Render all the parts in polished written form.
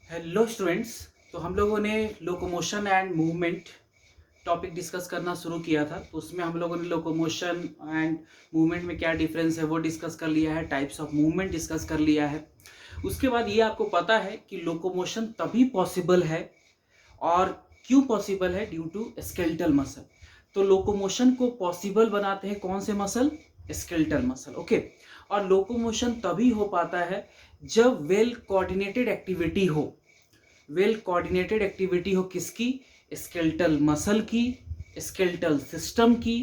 Hello students. तो हम लोगों ने locomotion and movement topic discuss करना शुरू किया था। तो उसमें हम लोगों ने लोकोमोशन एंड मूवमेंट में क्या डिफरेंस है वो डिस्कस कर लिया है, टाइप्स ऑफ मूवमेंट डिस्कस कर लिया है। उसके बाद ये आपको पता है कि लोकोमोशन तभी पॉसिबल है और क्यों पॉसिबल है, ड्यू टू स्केलेटल मसल। तो लोकोमोशन को पॉसिबल बनाते हैं कौन से मसल? Skeletal muscle. ओके। और लोकोमोशन तभी हो पाता है जब वेल कोऑर्डिनेटेड एक्टिविटी हो। वेल कोऑर्डिनेटेड एक्टिविटी हो किसकी? स्केलेटल मसल की, स्केलेटल सिस्टम की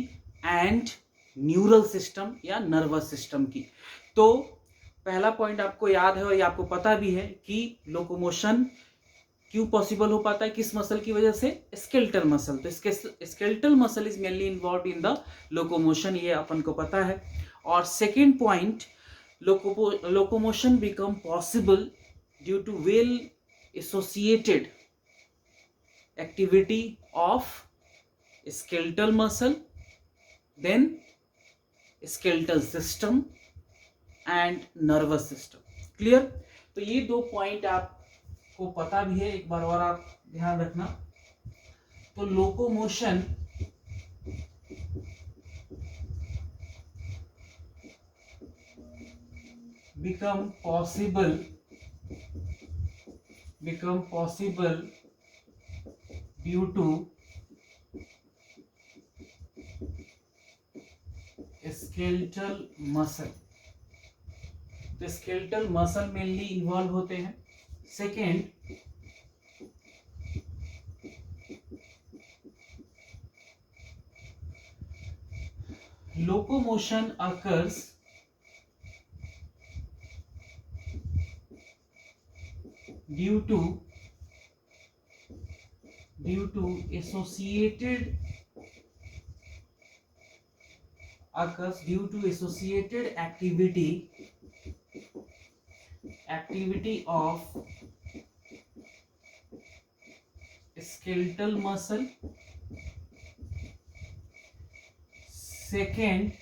एंड न्यूरल सिस्टम या नर्वस सिस्टम की। तो पहला पॉइंट आपको याद है और ये आपको पता भी है कि लोकोमोशन क्यों पॉसिबल हो पाता है, किस मसल की वजह से? Skeletal muscle. तो इसके skeletal muscle is mainly involve in the locomotion, ये अपन को पता है। और second point, locomotion become possible due to well associated activity of skeletal muscle, then skeletal system and nervous system. Clear? तो ये दो पॉइंट आपको पता भी है, एक बार और आप ध्यान रखना। तो locomotion become possible due to skeletal muscle। तो स्केलेटल मसल मेनली इन्वॉल्व होते हैं। Second, locomotion occurs due to associated activity of skeletal muscle, second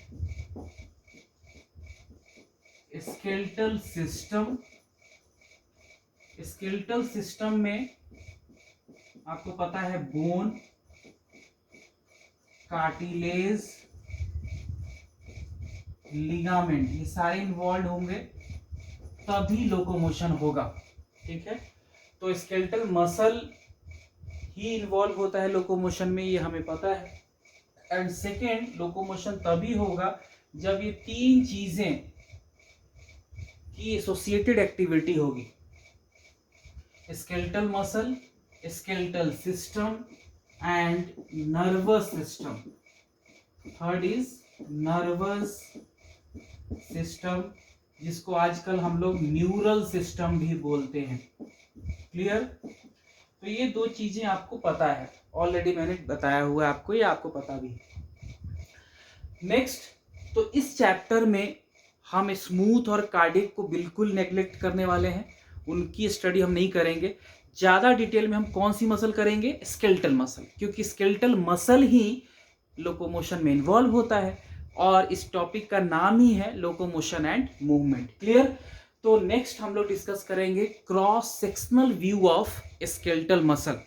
skeletal system। Skeletal system में आपको पता है बोन, कार्टिलेज, लिगामेंट, ये सारे इन्वॉल्व होंगे तभी लोकोमोशन होगा। ठीक है, तो स्केलेटल मसल ही इन्वॉल्व होता है लोकोमोशन में, ये हमें पता है। एंड सेकेंड, लोकोमोशन तभी होगा जब ये तीन चीजें की एसोसिएटेड एक्टिविटी होगी: skeletal muscle, skeletal system and nervous system. Third is nervous system, जिसको आजकल हम लोग न्यूरल सिस्टम भी बोलते हैं। क्लियर? तो ये दो चीजें आपको पता है, ऑलरेडी मैंने बताया हुआ है आपको, ये आपको पता भी है। नेक्स्ट, तो इस चैप्टर में हम स्मूथ और कार्डियक को बिल्कुल नेग्लेक्ट करने वाले हैं, उनकी स्टडी हम नहीं करेंगे। ज्यादा डिटेल में हम कौन सी मसल करेंगे? स्केलेटल मसल, क्योंकि स्केलेटल मसल ही लोकोमोशन में इन्वॉल्व होता है और इस टॉपिक का नाम ही है लोकोमोशन एंड मूवमेंट। क्लियर? तो नेक्स्ट हम लोग डिस्कस करेंगे cross sectional view of skeletal muscle.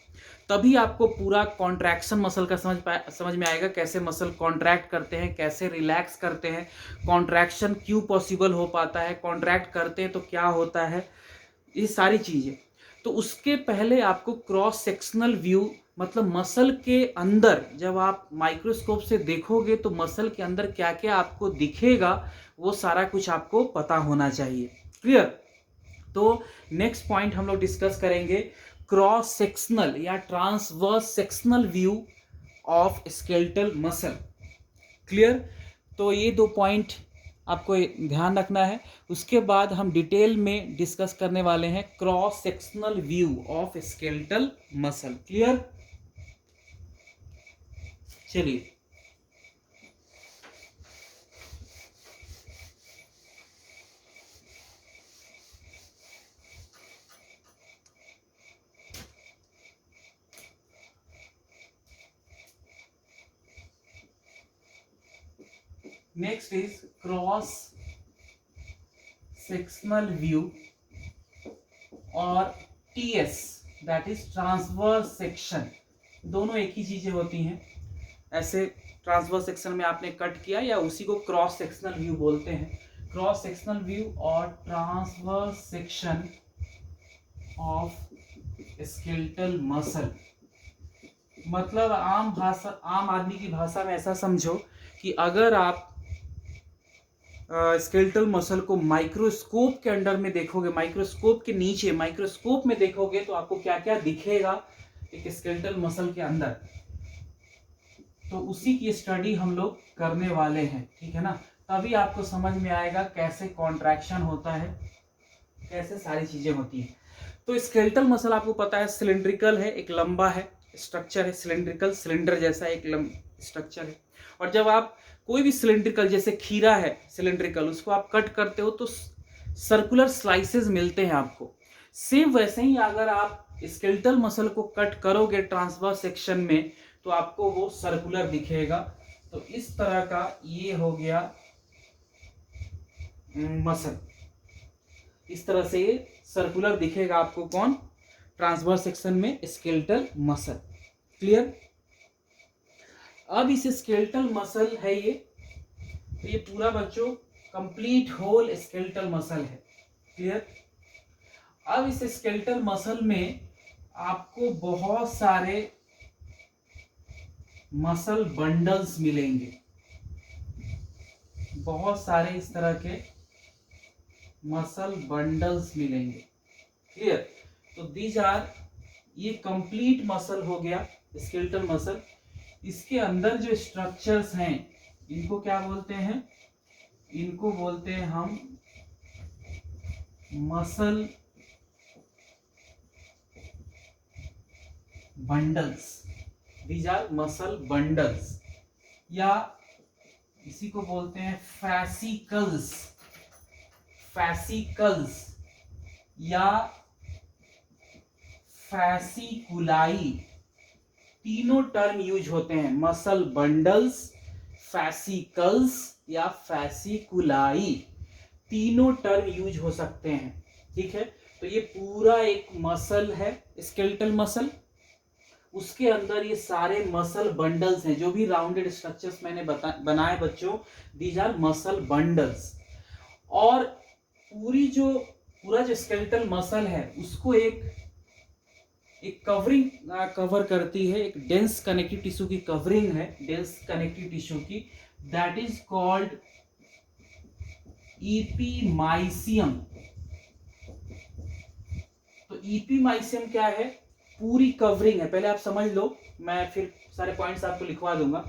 तभी आपको पूरा कॉन्ट्रैक्शन मसल का समझ में आएगा, कैसे मसल कॉन्ट्रैक्ट करते हैं, कैसे रिलैक्स करते हैं, कॉन्ट्रैक्शन क्यों पॉसिबल हो पाता है, कॉन्ट्रैक्ट करते हैं तो क्या होता है, ये सारी चीजें। तो उसके पहले आपको क्रॉस सेक्शनल व्यू, मतलब मसल के अंदर जब आप माइक्रोस्कोप से देखोगे तो मसल के अंदर क्या क्या आपको दिखेगा, वो सारा कुछ आपको पता होना चाहिए। क्लियर? तो नेक्स्ट पॉइंट हम लोग डिस्कस करेंगे क्रॉस सेक्शनल या transverse sectional view of skeletal muscle. Clear? तो ये दो पॉइंट आपको ध्यान रखना है। उसके बाद हम डिटेल में डिस्कस करने वाले हैं cross sectional view of skeletal muscle. Clear? चलिए, next is cross sectional view और TS that is transverse section, दोनों एक ही चीजें होती हैं। ऐसे ट्रांसवर्स सेक्शन में आपने कट किया, या उसी को क्रॉस सेक्शनल व्यू बोलते हैं। क्रॉस सेक्शनल व्यू और transverse section of skeletal muscle, मतलब आम आदमी की भाषा में ऐसा समझो कि अगर आप स्केलेटल मसल को माइक्रोस्कोप के अंडर में देखोगे, माइक्रोस्कोप के नीचे, माइक्रोस्कोप में देखोगे तो आपको क्या क्या दिखेगा एक स्केलेटल मसल के अंदर, तो उसी की स्टडी हम लोग करने वाले हैं, ठीक है ना। तभी आपको समझ में आएगा कैसे कॉन्ट्रैक्शन होता है, कैसे सारी चीजें होती हैं। तो स्केलेटल मसल आपको पता है सिलिंड्रिकल है, एक लंबा है स्ट्रक्चर है, सिलिंड्रिकल, सिलेंडर जैसा एक स्ट्रक्चर है। और जब आप कोई भी सिलिंड्रिकल, जैसे खीरा है सिलिंड्रिकल, उसको आप कट करते हो तो सर्कुलर स्लाइसेस मिलते हैं आपको। सेम वैसे ही अगर आप स्केलेटल मसल को कट करोगे ट्रांसवर्स सेक्शन में तो आपको वो सर्कुलर दिखेगा। तो इस तरह का ये हो गया मसल, इस तरह से ये सर्कुलर दिखेगा आपको, कौन, ट्रांसवर्स सेक्शन में स्केलेटल मसल। क्लियर। अब इस स्केलेटल मसल है ये, तो ये पूरा बच्चों कंप्लीट होल स्केलेटल मसल है। क्लियर। अब इस स्केलेटल मसल में आपको बहुत सारे मसल बंडल्स मिलेंगे, बहुत सारे इस तरह के मसल बंडल्स मिलेंगे। क्लियर। तो दीज आर, ये कंप्लीट मसल हो गया स्केलेटल मसल। इसके अंदर जो स्ट्रक्चर्स हैं इनको क्या बोलते हैं, इनको बोलते हैं हम muscle bundles. These are muscle bundles, या इसी को बोलते हैं फैसिकल्स, फैसिकल्स या फैसिकुलाई, तीनों टर्म यूज होते हैं, मसल बंडल्स, फैसिकल्स या फैसिकुलाई, तीनों टर्म यूज हो सकते हैं। ठीक है। तो ये पूरा एक मसल है स्केलेटल मसल, उसके अंदर ये सारे मसल बंडल्स हैं, जो भी राउंडेड स्ट्रक्चर्स मैंने बनाए बच्चों, दीज आर मसल बंडल्स। और पूरा जो स्केलेटल मसल है उसको एक कवरिंग कवर करती है, एक डेंस कनेक्टिव टिश्यू की कवरिंग है, डेंस कनेक्टिव टिश्यू की, दैट इज कॉल्ड इपीमाइसियम। तो इपीमाइसियम क्या है, पूरी कवरिंग है। पहले आप समझ लो, मैं फिर सारे पॉइंट्स आपको लिखवा दूंगा।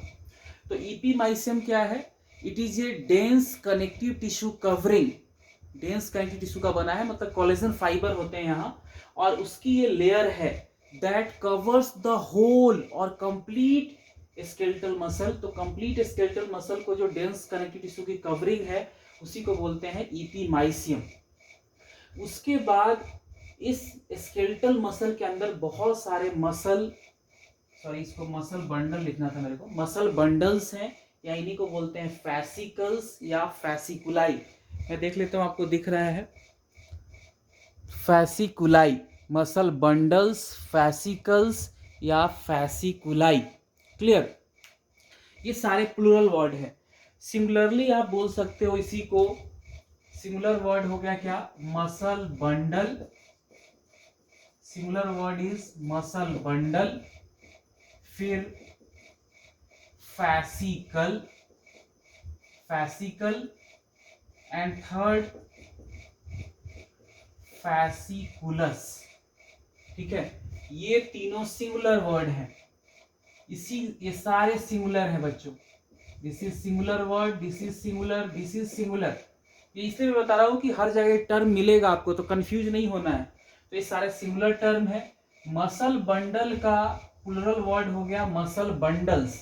तो इपीमाइसियम क्या है, it is a dense connective tissue covering, dense connective tissue का बना है, मतलब कोलेजन फाइबर होते हैं यहाँ, और उसकी ये लेयर है दैट कवर्स द होल और कंप्लीट स्केलेटल मसल। तो कंप्लीट स्केलेटल मसल को जो डेंस कनेक्टिव टिश्यू की कवरिंग है उसी को बोलते हैं इपीमाइसियम। उसके बाद इस स्केलेटल मसल के अंदर बहुत सारे इसको मसल बंडल लिखना था मेरे को, मसल बंडल्स हैं, या इन्हीं को बोलते हैं फैसिकल्स या फैसिकुलाई। मैं देख लेता हूं आपको दिख रहा है, फैसिकुलाई, मसल बंडल्स, फैसिकल्स या फैसिकुलाई। क्लियर। ये सारे प्लूरल वर्ड है। सिंगुलरली आप बोल सकते हो इसी को, सिंगुलर वर्ड हो गया क्या, muscle bundle, singular word is muscle bundle, फिर fascicle, fascicle, and third fasciculus. ठीक है। ये तीनों सिंगुलर वर्ड है, ये सारे सिंगुलर है बच्चों। This is singular word, this is singular, this is singular. ये इसलिए मैं बता रहा हूं कि हर जगह टर्म मिलेगा आपको, तो कंफ्यूज नहीं होना है। तो ये सारे सिंगुलर टर्म है। मसल बंडल का प्लुरल वर्ड हो गया मसल बंडल्स,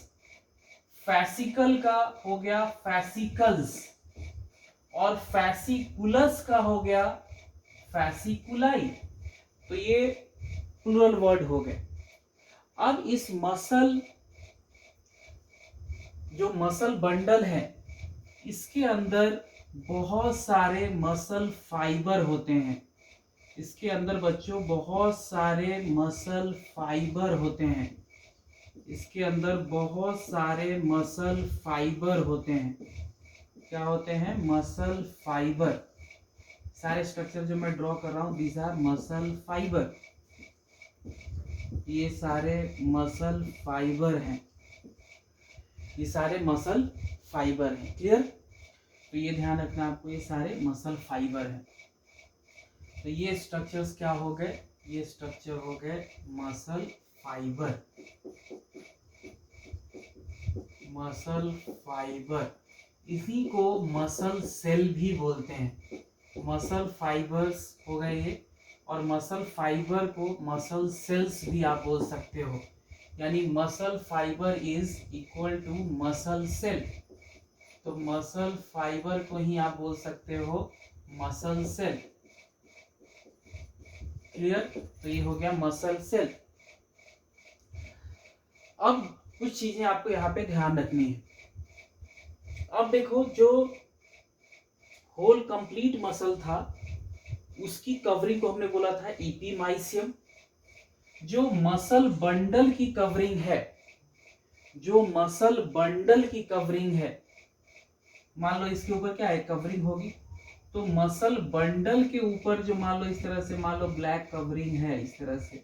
फैसिकल का हो गया फैसिकल्स, और फैसिकुलस का हो गया फैसिकुलाई। तो ये प्लुरल वर्ड हो गए। अब इस जो मसल बंडल है इसके अंदर बहुत सारे मसल फाइबर होते हैं, इसके अंदर बच्चों बहुत सारे मसल फाइबर होते हैं। इसके अंदर बहुत सारे मसल फाइबर होते हैं। क्या होते हैं? Muscle fibre. सारे स्ट्रक्चर जो मैं ड्रॉ कर रहा हूँ दीज आर मसल फाइबर। ये सारे मसल फाइबर हैं। ये सारे मसल फाइबर हैं। क्लियर? तो ये ध्यान रखना आपको, ये सारे मसल फाइबर हैं। तो ये स्ट्रक्चर्स क्या हो गए? ये स्ट्रक्चर हो गए मसल फाइबर। मसल फाइबर, इसी को मसल सेल भी बोलते हैं। मसल फाइबर्स हो गए ये, और मसल फाइबर को मसल सेल्स भी आप बोल सकते हो। यानी muscle fibre is equal to muscle cell. तो मसल फाइबर को ही आप बोल सकते हो मसल सेल। क्लियर? तो ये हो गया मसल सेल। अब कुछ चीजें आपको यहाँ पे ध्यान रखनी है। अब देखो, जो होल कंप्लीट मसल था उसकी कवरिंग को हमने बोला था एपिमाइसियम। जो मसल बंडल की कवरिंग है, जो मसल बंडल की कवरिंग है, मान लो इसके ऊपर क्या है? कवरिंग होगी। तो मसल बंडल के ऊपर जो मान लो इस तरह से, मान लो ब्लैक कवरिंग है इस तरह से,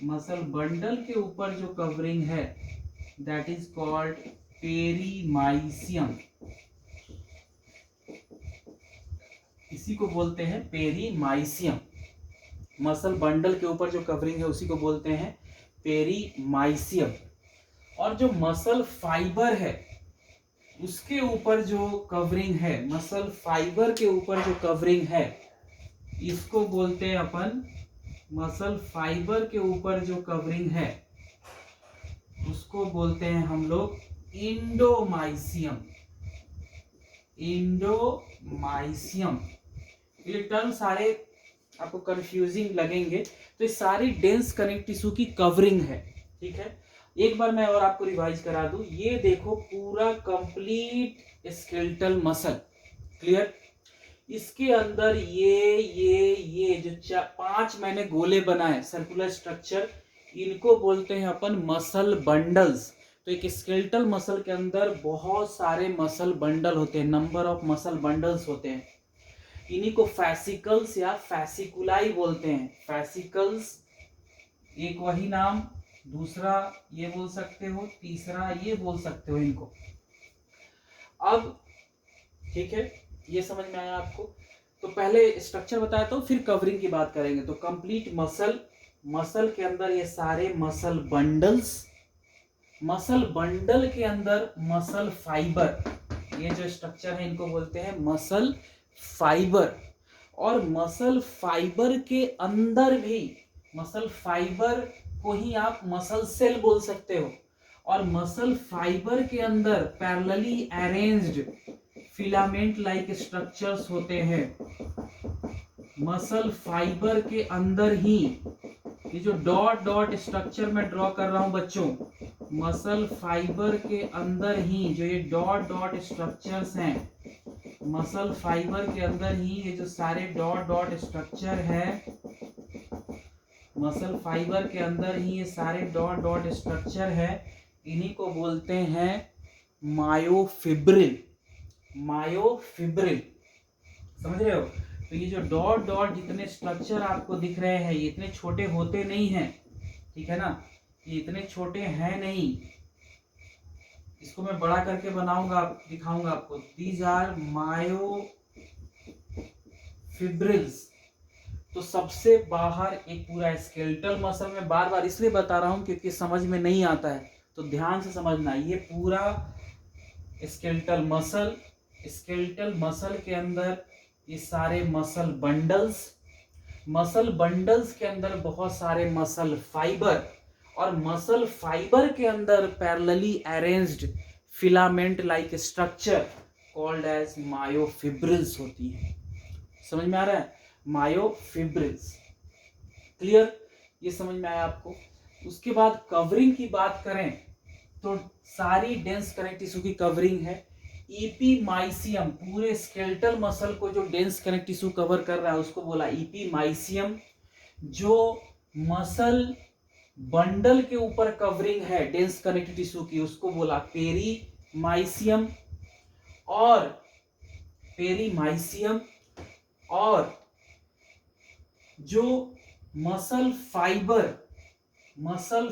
मसल बंडल के ऊपर जो कवरिंग है दैट इज कॉल्ड पेरीमाइसियम। इसी को बोलते हैं पेरीमाइसियम। मसल बंडल के ऊपर जो कवरिंग है उसी को बोलते हैं पेरीमाइसियम। और जो मसल फाइबर है उसके ऊपर जो कवरिंग है, मसल फाइबर के ऊपर जो कवरिंग है, इसको बोलते हैं अपन, मसल फाइबर के ऊपर जो कवरिंग है उसको बोलते हैं हम लोग इंडोमाइसियम। इंडोमाइसियम। ये टर्म सारे आपको कंफ्यूजिंग लगेंगे। तो ये सारी डेंस कनेक्टिव टिश्यू की कवरिंग है। ठीक है, एक बार मैं और आपको रिवाइज करा दूं। ये देखो पूरा कंप्लीट स्केलेटल मसल। क्लियर? इसके अंदर ये जो 5 मैंने गोले बनाए सर्कुलर स्ट्रक्चर, इनको बोलते हैं अपन मसल बंडल्स। तो एक स्केलेटल मसल के अंदर बहुत सारे मसल बंडल होते हैं, नंबर ऑफ मसल बंडल्स होते हैं। इन्हीं को फैसिकल्स या फैसिकुलाई बोलते हैं। फैसिकल्स एक वही नाम, दूसरा ये बोल सकते हो, तीसरा ये बोल सकते हो इनको। अब ठीक है, ये समझ में आया आपको? तो पहले स्ट्रक्चर बताया तो फिर कवरिंग की बात करेंगे। तो कंप्लीट मसल, मसल के अंदर ये सारे मसल बंडल्स, मसल बंडल के अंदर मसल फाइबर, ये जो स्ट्रक्चर है इनको बोलते हैं मसल फाइबर। और मसल फाइबर के अंदर भी, मसल फाइबर को ही आप मसल सेल बोल सकते हो। और मसल फाइबर के अंदर parallelly arranged filament like structures होते हैं। मसल फाइबर के अंदर ही ये जो डॉट डॉट स्ट्रक्चर मैं ड्रॉ कर रहा हूं बच्चों, मसल फाइबर के अंदर ही जो ये डॉट डॉट स्ट्रक्चर्स हैं, मसल फाइबर के अंदर ही ये जो सारे डॉट डॉट स्ट्रक्चर है, मसल फाइबर के अंदर ही ये सारे डॉट डॉट स्ट्रक्चर है, इन्हीं को बोलते हैं मायोफिब्रिल। मायोफिब्रिल, समझ रहे हो? तो ये जो डॉट डॉट जितने स्ट्रक्चर आपको दिख रहे हैं ये इतने छोटे होते नहीं हैं। ठीक है ना? ये इतने छोटे हैं नहीं, इसको मैं बड़ा करके बनाऊंगा, दिखाऊंगा आपको। These are myofibrils. तो सबसे बाहर एक पूरा स्केलेटल मसल, में बार बार इसलिए बता रहा हूं क्योंकि समझ में नहीं आता है, तो ध्यान से समझना। ये पूरा स्केलेटल मसल, स्केलेटल मसल के अंदर ये सारे मसल बंडल्स, मसल बंडल्स के अंदर बहुत सारे मसल फाइबर, और मसल फाइबर के अंदर parallelly arranged filament like structure called as myofibrils होती है। समझ में आ रहा है? मायोफिब्रिल्स। क्लियर? ये समझ में आया आपको? उसके बाद कवरिंग की बात करें तो सारी डेंस कनेक्टिव टिश्यू की कवरिंग है ईपीमाइसियम पूरे स्केलेटल मसल को जो डेंस कनेक्टिव टिश्यू कवर कर रहा है उसको बोला ईपीमाइसियम। जो मसल बंडल के ऊपर कवरिंग है डेंस कनेक्टिव टिश्यू की उसको बोला पेरीमाइसियम। और पेरीमाइसियम और जो मसल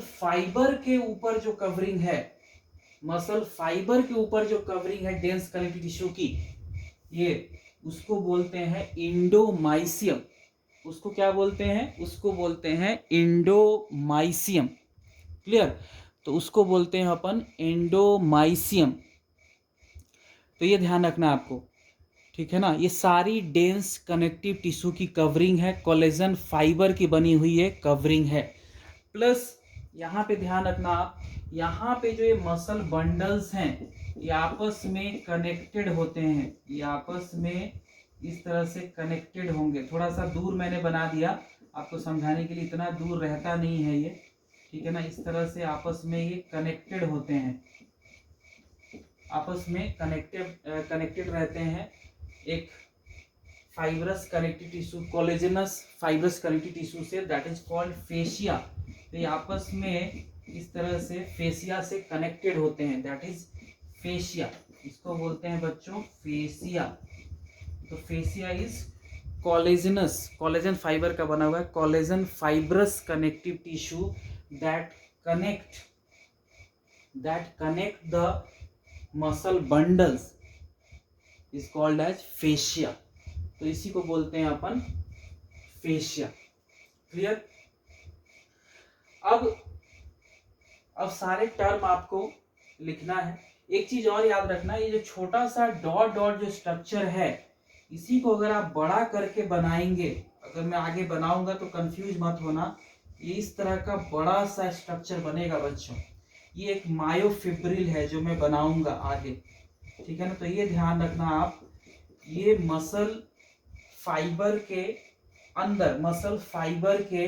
फाइबर के ऊपर जो कवरिंग है, मसल फाइबर के ऊपर जो कवरिंग है डेंस कनेक्टिव टिश्यू की, ये उसको बोलते हैं इंडोमाइसियम। उसको क्या बोलते हैं? उसको बोलते हैं इंडोमाइसियम। क्लियर? तो उसको बोलते हैं अपन इंडोमाइसियम। तो ये ध्यान रखना आपको, ठीक है ना। ये सारी डेंस कनेक्टिव टिश्यू की कवरिंग है, कोलेजन फाइबर की बनी हुई है कवरिंग है। प्लस यहाँ पे ध्यान रखना आप, यहाँ पे जो ये मसल बंडल्स हैं ये आपस में कनेक्टेड होते हैं, ये आपस में इस तरह से कनेक्टेड होंगे। थोड़ा सा दूर मैंने बना दिया आपको समझाने के लिए, इतना दूर रहता नहीं है ये, ठीक है ना। इस तरह से आपस में ये कनेक्टेड होते हैं, आपस में कनेक्टेड रहते हैं। एक fibrous connective tissue, collagenous fibrous connective tissue से, दैट इज कॉल्ड फेशिया। तो ये आपस में इस तरह से फेशिया से कनेक्टेड होते हैं, दैट इज फेशिया। इसको बोलते हैं बच्चों फेशिया। तो fascia is collagenous, collagen fibre का बना हुआ है, collagen fibrous connective tissue that connect the muscle bundles is called as fascia. तो इसी को बोलते हैं अपन फेशिया। क्लियर? अब सारे टर्म आपको लिखना है। एक चीज और याद रखना, ये जो छोटा सा डॉट डॉट जो स्ट्रक्चर है, इसी को अगर आप बड़ा करके बनाएंगे, अगर मैं आगे बनाऊंगा तो कंफ्यूज मत होना, ये इस तरह का बड़ा सा स्ट्रक्चर बनेगा बच्चों। ये एक मायोफिब्रिल है जो मैं बनाऊंगा आगे, ठीक है ना। तो ये ध्यान रखना आप, ये मसल फाइबर के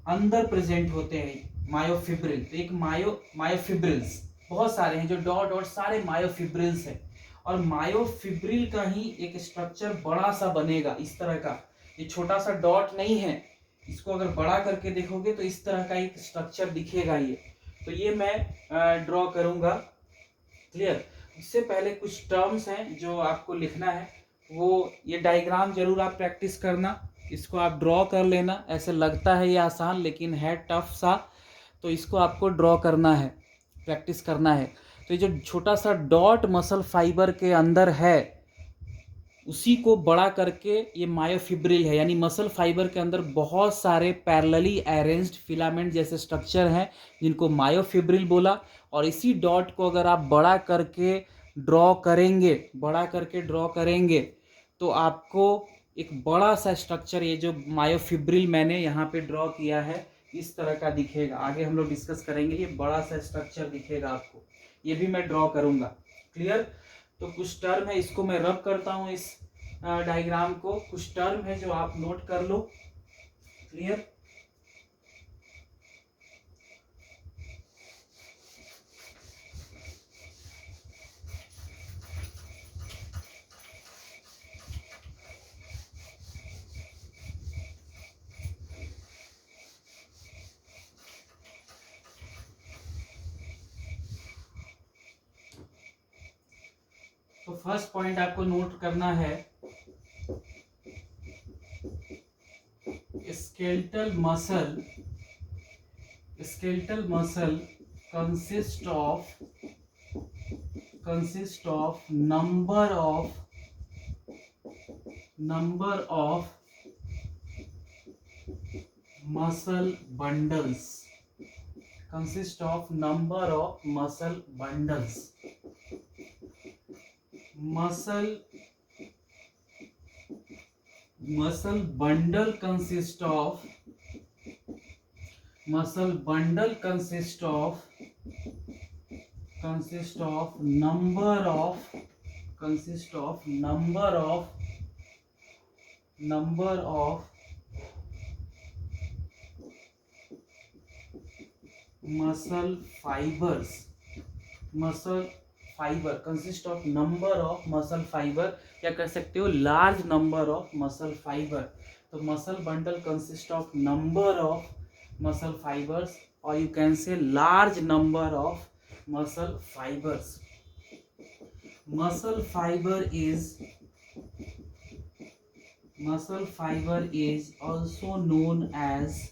अंदर प्रेजेंट होते हैं मायोफिब्रिल। तो एक मायोफिब्रिल्स बहुत सारे हैं, जो डॉट डॉट सारे मायोफिब्रिल्स हैं। और मायोफिब्रिल का ही एक स्ट्रक्चर बड़ा सा बनेगा इस तरह का। ये छोटा सा डॉट नहीं है, इसको अगर बड़ा करके देखोगे तो इस तरह का एक स्ट्रक्चर दिखेगा ये। तो ये मैं ड्रॉ करूंगा। क्लियर? इससे पहले कुछ टर्म्स हैं जो आपको लिखना है, वो ये डायग्राम जरूर आप प्रैक्टिस करना, इसको आप ड्रॉ कर लेना। ऐसे लगता है ये आसान लेकिन है टफ सा, तो इसको आपको ड्रॉ करना है, प्रैक्टिस करना है। तो ये जो छोटा सा डॉट मसल फाइबर के अंदर है उसी को बड़ा करके ये मायोफिब्रिल है, यानी मसल फाइबर के अंदर बहुत सारे पैरेलली अरेंज्ड फिलामेंट जैसे स्ट्रक्चर हैं जिनको मायोफिब्रिल बोला। और इसी डॉट को अगर आप बड़ा करके ड्रॉ करेंगे तो आपको एक बड़ा सा स्ट्रक्चर, ये जो मायोफिब्रिल मैंने यहाँ पे ड्रॉ किया है, इस तरह का दिखेगा। आगे हम लोग डिस्कस करेंगे, ये बड़ा सा स्ट्रक्चर दिखेगा आपको, ये भी मैं ड्रॉ करूंगा। क्लियर? तो कुछ टर्म है, इसको मैं रब करता हूँ इस डायग्राम को, कुछ टर्म है जो आप नोट कर लो। क्लियर? तो फर्स्ट पॉइंट आपको नोट करना है, skeletal muscle consist of number of muscle bundles, consist of number of muscle bundles. muscle bundle consist of number of muscle fibre, consist of number of muscle fibre, या कह सकते हो large number of muscle fibre. तो muscle bundle consist of number of muscle fibres, और you can say large number of muscle fibres. Muscle fiber is also known as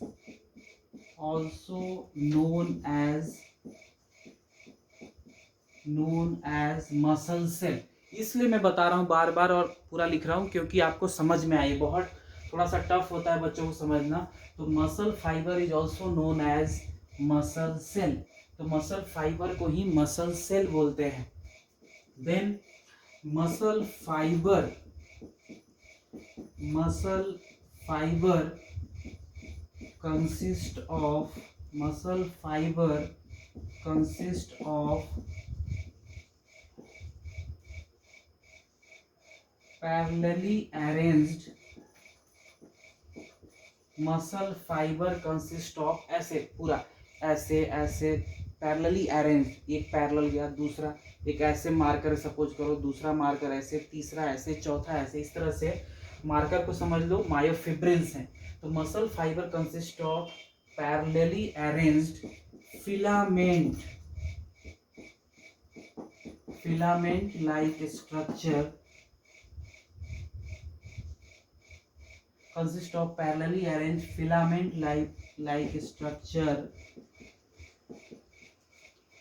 muscle cell। इसलिए मैं बता रहा हूँ बार बार और पूरा लिख रहा हूँ क्योंकि आपको समझ में आए। बहुत थोड़ा सा टफ होता है बच्चों को समझना। तो muscle fibre is also known as muscle cell. तो मसल फाइबर को ही मसल सेल बोलते हैं। Then muscle fibre consist of parallelly arranged muscle fibre consist of, ऐसे पूरा ऐसे ऐसे पैरेलली अरेंज, एक पैरेलल गया, दूसरा एक ऐसे मार्कर सपोज करो, दूसरा मार्कर ऐसे, तीसरा ऐसे, चौथा ऐसे, इस तरह से मार्कर को समझ लो मायोफिब्रिल्स हैं। तो muscle fibre consist of parallelly arranged filament like structure, consist of parallelly arranged filament like structure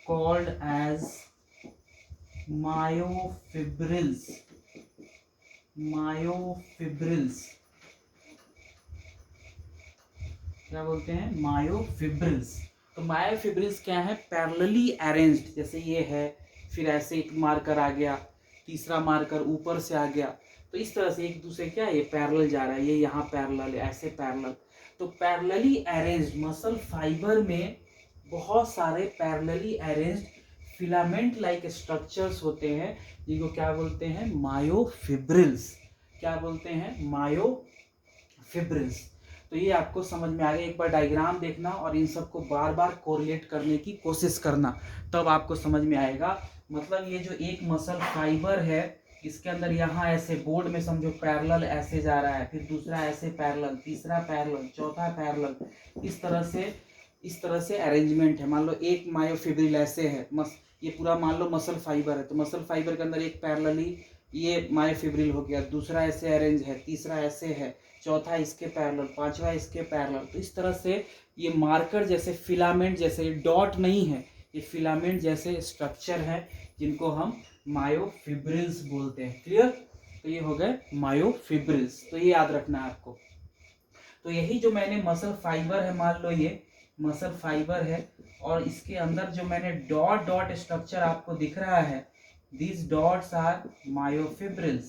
called as myofibrils। क्या बोलते हैं? मायोफिब्रिल्स। तो मायोफिब्रिल्स क्या है? पैरेलली अरेंज्ड, जैसे ये है, फिर ऐसे एक मार्कर आ गया, तीसरा मार्कर ऊपर से आ गया, तो इस तरह से एक दूसरे क्या ये पैरेलल जा रहा है, ये यहाँ पैरेलल, ऐसे पैरेलल। तो पैरेलली अरेंज्ड मसल फाइबर में बहुत सारे parallelly arranged filament like structures होते हैं, जिनको क्या बोलते हैं? मायोफिब्रिल्स। क्या बोलते हैं? मायोफिब्रिल्स। तो ये आपको समझ में आ गया। एक बार डायग्राम देखना और इन सबको बार बार कोरिलेट करने की कोशिश करना, तब आपको समझ में आएगा। मतलब ये जो एक मसल फाइबर है, इसके अंदर यहाँ ऐसे बोर्ड में समझो पैरेलल ऐसे जा रहा है, फिर दूसरा ऐसे पैरेलल, तीसरा पैरेलल, चौथा पैरेलल, इस तरह से अरेंजमेंट है। मान लो एक मायोफिब्रिल ऐसे है, ये पूरा मान लो मसल फाइबर है, तो मसल फाइबर के अंदर एक पैरेलली ये मायोफिब्रिल हो गया, दूसरा ऐसे अरेंज है, तीसरा ऐसे है, चौथा इसके पैरेलल, पांचवा इसके पैरेलल। तो इस तरह से ये मार्कर जैसे फिलामेंट जैसे, डॉट नहीं है, ये फिलामेंट जैसे स्ट्रक्चर है, जिनको हम मायोफिब्रिल्स बोलते हैं। क्लियर? तो ये हो गए मायोफिब्रिल्स। तो ये याद रखना है आपको। तो यही जो मैंने मसल फाइबर है, मान लो ये मसल फाइबर है, और इसके अंदर जो मैंने डॉट डॉट स्ट्रक्चर आपको दिख रहा है, these dots are myofibrils।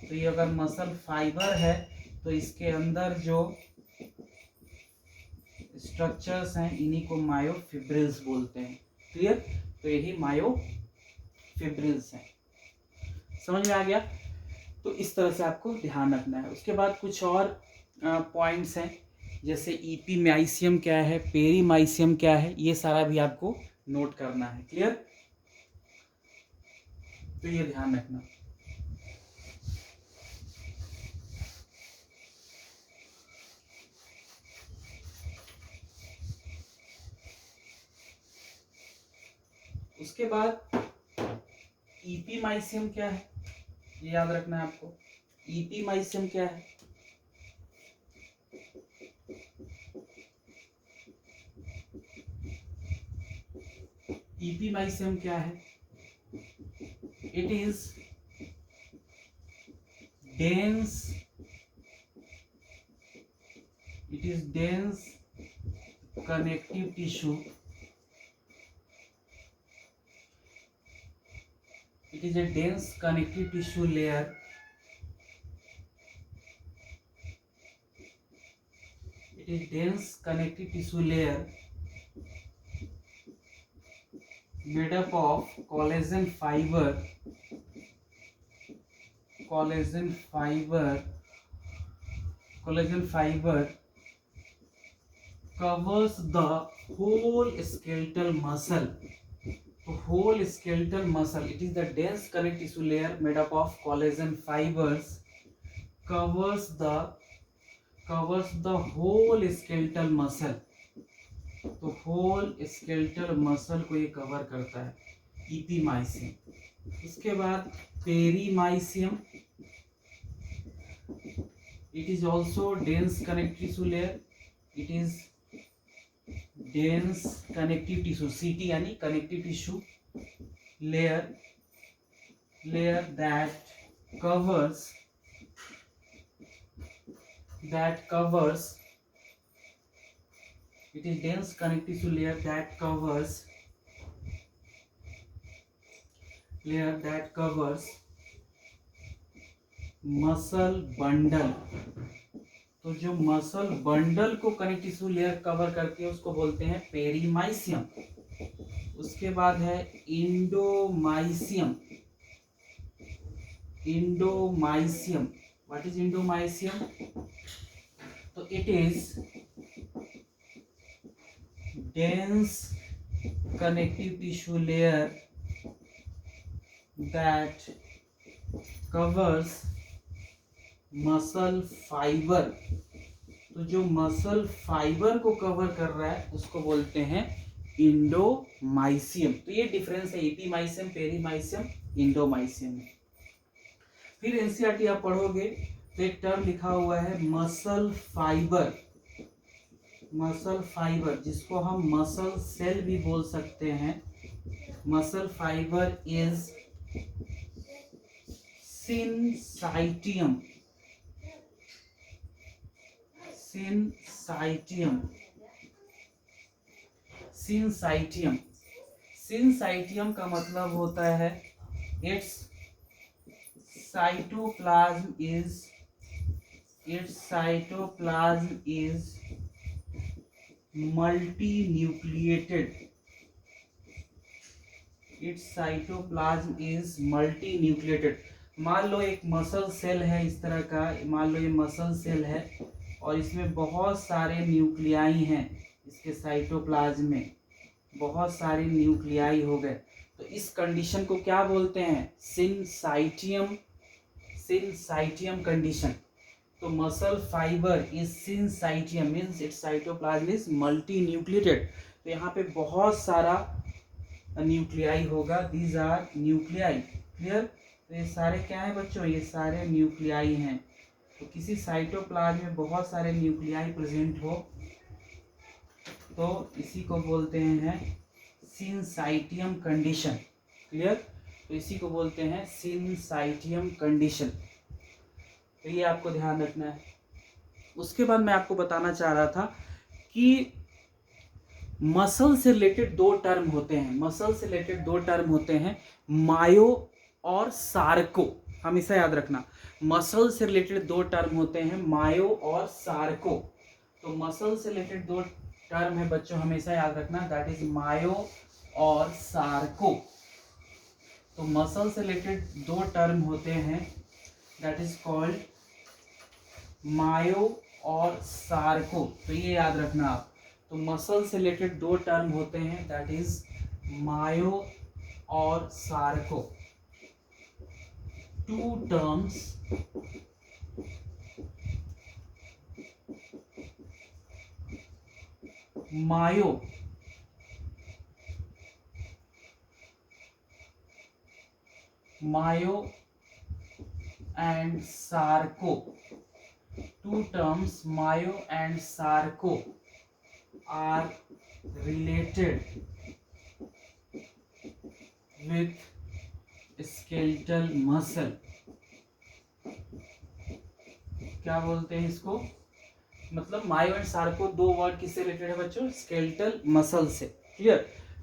तो ये अगर मसल फाइबर है तो इसके अंदर जो स्ट्रक्चर्स हैं इन्हीं को मायोफिब्रिल्स बोलते हैं। क्लियर? तो यही मायोफिब्रिल्स हैं। समझ में आ गया? तो इस तरह से आपको ध्यान रखना है। उसके बाद कुछ और पॉइंट्स हैं, जैसे ईपीमाइसियम क्या है, पेरीमाइसियम क्या है, ये सारा भी आपको नोट करना है। क्लियर? तो ये ध्यान रखना। उसके बाद ईपीमाइसियम क्या है, ये याद रखना है आपको। ईपीमाइसियम क्या है? ईपीमाइसियम क्या है? It is dense connective tissue. It is a dense connective tissue layer made up of collagen fiber covers the whole skeletal muscle। whole skeletal muscle, it is the dense connective tissue layer made up of collagen fibers, covers the whole skeletal muscle. तो whole skeletal muscle को ये cover करता है, इपीमाइसियम। उसके बाद perimysium, it is also dense connective tissue layer, it is dense connective tissue, CT यानी connective tissue layer that covers it is dense connective tissue layer that covers muscle bundle. तो जो muscle bundle को connective tissue layer cover करती है उसको बोलते हैं perimysium. उसके बाद है इंडोमाइसियम। What is endomysium? तो it is dense connective tissue layer that covers muscle fibre. तो जो मसल फाइबर को कवर कर रहा है उसको बोलते हैं इंडोमाइसियम। तो ये डिफरेंस है एपीमाइसियम, पेरीमाइसियम, इंडोमाइसियम। फिर एनसीईआरटी आप पढ़ोगे तो एक टर्म लिखा हुआ है मसल फाइबर। मसल फाइबर जिसको हम मसल सेल भी बोल सकते हैं। Muscle fibre is syncytium. Syncytium का मतलब होता है its cytoplasm is multinucleated। its cytoplasm is multinucleated। मान लो एक मसल सेल है इस तरह का, मान लो ये मसल सेल है और इसमें बहुत सारे न्यूक्लियाई हैं। इसके साइटोप्लाज्म में बहुत सारे न्यूक्लियाई हो गए, तो इस कंडीशन को क्या बोलते हैं? Syncytium condition. तो muscle fibre is syncytium means its cytoplasm is multinucleated. तो यहाँ पे बहुत सारा न्यूक्लियाई होगा। These are nuclei. क्लियर? तो ये सारे क्या है बच्चों? ये सारे न्यूक्लियाई हैं। तो किसी साइटोप्लाज्म में बहुत सारे न्यूक्लियाई प्रेजेंट हो तो इसी को बोलते हैं सिनसाइटियम कंडीशन। क्लियर? तो इसी को बोलते हैं सिनसाइटियम कंडीशन। तो ये आपको ध्यान रखना है। उसके बाद मैं आपको बताना चाह रहा था कि मसल से रिलेटेड दो टर्म होते हैं, मायो और सार्को। हमेशा याद रखना, मसल से रिलेटेड दो टर्म होते हैं, मायो और सार्को। तो मसल से रिलेटेड दो टर्म है बच्चों, हमेशा याद रखना, दैट इज मायो और सार्को। तो मसल से रिलेटेड दो टर्म होते हैं, दैट इज कॉल्ड मायो और सार्को। तो ये याद रखना आप। तो मसल से रिलेटेड दो टर्म होते हैं, दैट इज मायो और sarco. Two terms myo and sarco. Two terms mayo and sarco are related with skeletal muscle. क्या बोलते हैं इसको? मतलब मायो एंड सार्को दो वर्ड किससे रिलेटेड है बच्चों? स्केलेटल मसल से। क्लियर?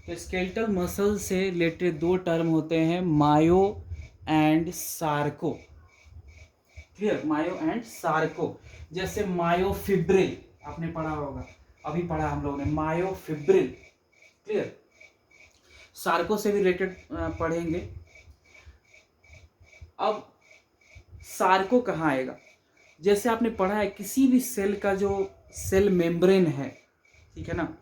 तो स्केलेटल मसल से रिलेटेड दो टर्म होते हैं, myo and sarco. Clear? Myo and sarco. जैसे मायोफिब्रिल आपने पढ़ा होगा, अभी पढ़ा हम लोगों ने, मायोफिब्रिल। क्लियर? सार्को से भी रिलेटेड पढ़ेंगे। अब सार्को कहाँ आएगा? जैसे आपने पढ़ा है किसी भी सेल का जो सेल मेम्ब्रेन है, ठीक है ना,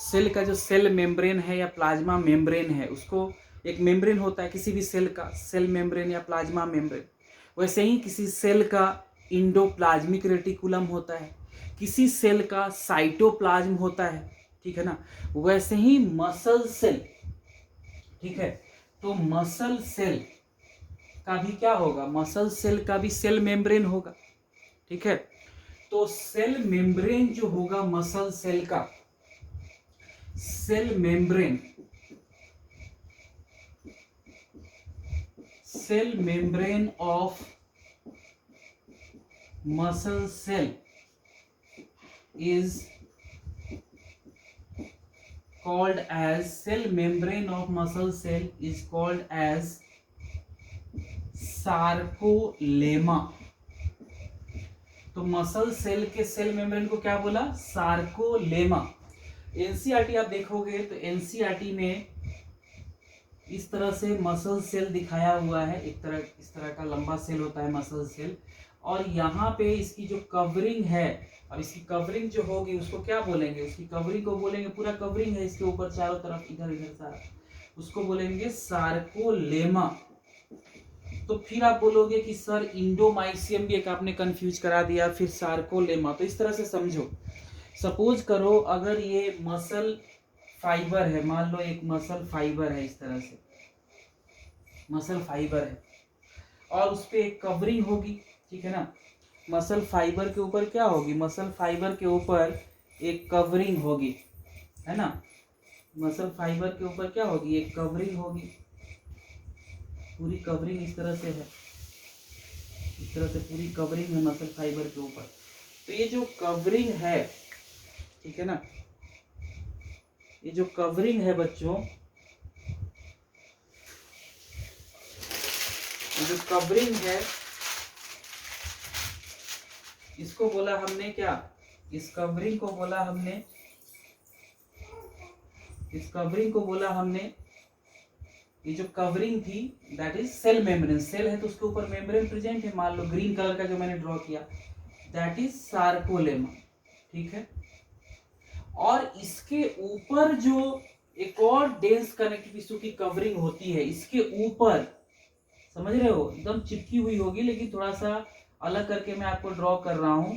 सेल का जो सेल मेम्ब्रेन है या प्लाज्मा मेम्ब्रेन है, उसको एक मेम्ब्रेन होता है किसी भी सेल का, सेल मेम्ब्रेन या प्लाज्मा मेम्ब्रेन। वैसे ही किसी सेल का इंडोप्लाज्मिक रेटिकुलम होता है, किसी सेल का साइटोप्लाज्म होता है, ठीक है ना। वैसे ही मसल सेल, ठीक है, तो मसल सेल का भी क्या होगा, मसल सेल का भी सेल मेम्ब्रेन होगा, ठीक है। तो सेल मेम्ब्रेन जो होगा मसल सेल का, cell membrane, cell membrane of muscle cell is called as, cell membrane of muscle cell is called as sarcolemma। तो मसल सेल के सेल मेम्ब्रेन को क्या बोला, सार्कोलेमा। एनसीईआरटी आप देखोगे तो एनसीईआरटी में इस तरह से मसल सेल दिखाया हुआ है, एक तरह इस तरह का लंबा सेल होता है मसल सेल, और यहाँ पे इसकी जो कवरिंग है, और इसकी कवरिंग जो होगी उसको क्या बोलेंगे, उसकी कवरिंग को बोलेंगे, पूरा कवरिंग है इसके ऊपर चारों तरफ इधर इधर सारा, उसको बोलेंगे सार्कोलेमा। तो फिर आप बोलोगे कि सर इंडोमाइसियम भी एक आपने कंफ्यूज करा दिया, फिर सार्कोलेमा। तो इस तरह से समझो, सपोज करो अगर ये मसल फाइबर है, मान लो एक मसल फाइबर है, इस तरह से मसल फाइबर है और उस पे एक कवरिंग होगी, ठीक है ना। मसल फाइबर के ऊपर क्या होगी, मसल फाइबर के ऊपर एक कवरिंग होगी, है ना। मसल फाइबर के ऊपर क्या होगी, एक कवरिंग होगी, पूरी कवरिंग इस तरह से है, इस तरह से पूरी कवरिंग है मसल फाइबर के ऊपर। तो ये जो कवरिंग है, ठीक है ना, ये जो कवरिंग है बच्चों, ये जो कवरिंग है इसको बोला हमने क्या, इस कवरिंग को बोला हमने, इस कवरिंग को बोला हमने, ये जो कवरिंग थी that is cell membrane. Cell है तो उसके ऊपर मेम्ब्रेन प्रेजेंट है, मान लो ग्रीन कलर का जो मैंने ड्रॉ किया, दैट इज सार्कोलेमा, ठीक है। और इसके ऊपर जो एक और डेंस कनेक्टिव टिश्यू की कवरिंग होती है, इसके ऊपर, समझ रहे हो, एकदम चिपकी हुई होगी लेकिन थोड़ा सा अलग करके मैं आपको ड्रॉ कर रहा हूं।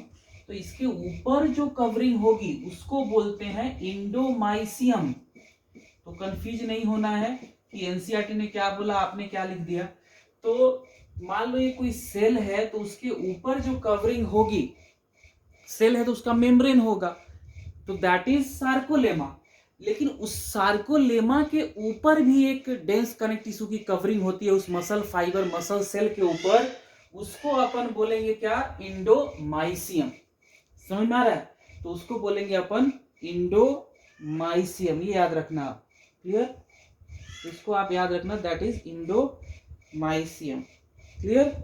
तो इसके ऊपर जो कवरिंग होगी उसको बोलते हैं इंडोमाइसियम। तो कंफ्यूज नहीं होना है कि एनसीईआरटी ने क्या बोला आपने क्या लिख दिया। तो मान लो ये कोई सेल है तो उसके ऊपर जो कवरिंग होगी, सेल है तो उसका मेम्ब्रेन होगा, तो दैट इज सार्कोलेमा। लेकिन उस सार्कोलेमा के ऊपर भी एक डेंस कनेक्टिव टिश्यू की कवरिंग होती है, उस मसल फाइबर मसल सेल के ऊपर, उसको अपन बोलेंगे क्या, इंडोमाइसियम। समझ में आ रहा है, तो उसको बोलेंगे अपन इंडोमाइसियम, ये याद रखना आप, क्लियर। इसको आप याद रखना, दैट इज इंडोमाइसियम, क्लियर।